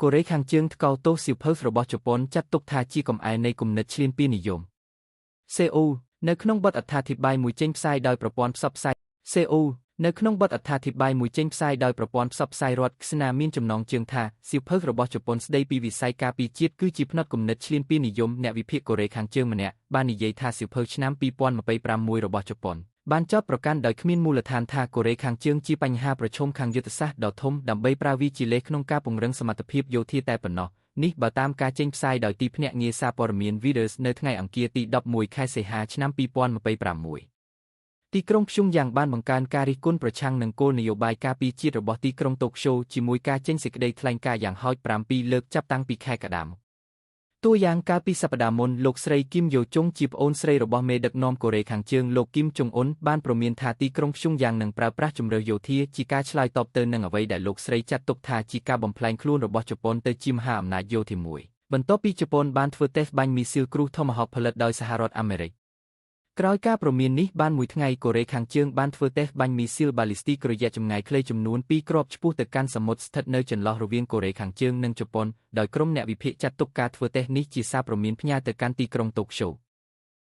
កូរ៉េខាងជើងថ្កោលទោសសៀវភៅរបស់ជប៉ុនចាត់ទុកថាជាកំអែលនៃគំនិតឈ្លានពាននិយមសេអ៊ូលនៅក្នុងបទអត្ថាធិប្បាយមួយចេញផ្សាយដោយប្រព័ន្ធផ្សព្វផ្សាយសេអ៊ូលនៅក្នុងបទអត្ថាធិប្បាយមួយចេញផ្សាយដោយប្រព័ន្ធផ្សព្វផ្សាយរដ្ឋខ្សនាមានចំណងជើងថាសៀវភៅរបស់ជប៉ុនស្ដីពីវិស័យការពារជាតិគឺជាផ្នត់គំនិតឈ្លានពាននិយមអ្នកវិភាគកូរ៉េខាងជើងម្នាក់បាននិយាយថាសៀវភៅឆ្នាំ2026របស់ជប៉ុនបានចោទប្រកាន់ដោយគ្មានមូលដ្ឋានថាកូរ៉េខាងជើងជាបញ្ហាប្រឈមខាងយុទ្ធសាស្ត្រដ៏ធំដើម្បីប្រើវាជាលេសក្នុងការពង្រឹងសមត្ថភាពយោធាតែប៉ុណ្ណោះនេះបើតាមការចេញផ្សាយដោយទីភ្នាក់ងារសារព័ត៌មាន Reuters នៅថ្ងៃអង្គារទី11ខែសីហាឆ្នាំ2026ទីក្រុងព្យុងយ៉ាងបានបង្កើនការរិះគន់ប្រឆាំងនឹងគោលនយោបាយការពារជាតិរបស់ទីក្រុងតូក្យូជាមួយការចេញសេចក្តីថ្លែងការណ៍យ៉ាងហោច7លើកចាប់តាំងពីខែកក្កដាតួយ៉ាងកាលពីសប្តាហ៍មុនលោកស្រីគីមយ៉ូជុងជាប្អូនស្រីរបស់មេដឹកនាំកូរ៉េខាងជើងលោកគីមចុងអ៊ុនបានព្រមានថាទីក្រុងព្យុងយ៉ាងនឹងប្រើប្រាស់ជម្រើសយោធាជាការឆ្លើយតបទៅនឹងអ្វីដែលលោកស្រីចាត់ទុកថាជាការបំផ្លាញខ្លួនរបស់ជប៉ុនទៅជាមហាអំណាចយោធាមួយបន្ទាប់ពីជប៉ុនបានធ្វើតេស្តបាញ់មីស៊ីលគ្រូថូម៉ាហុកផលិតដោយសហរដ្ឋអាមេរិកក្រោយការព្រមាននេះបានមួយថ្ងៃកូរ៉េខាងជើងបានធ្វើតេស្តបាញ់មីស៊ីលបាឡីស្ទីករយៈចម្ងាយខ្លីចំនួន2គ្រាប់ឆ្ពោះទៅកាន់សមុទ្រស្ថិតនៅចន្លោះរវាងកូរ៉េខាងជើងនិងជប៉ុនដោយក្រុមអ្នកវិភាគចាត់ទុកការធ្វើតេស្តនេះជាសារព្រមានផ្ញើទៅកាន់ទីក្រុងតូក្យូ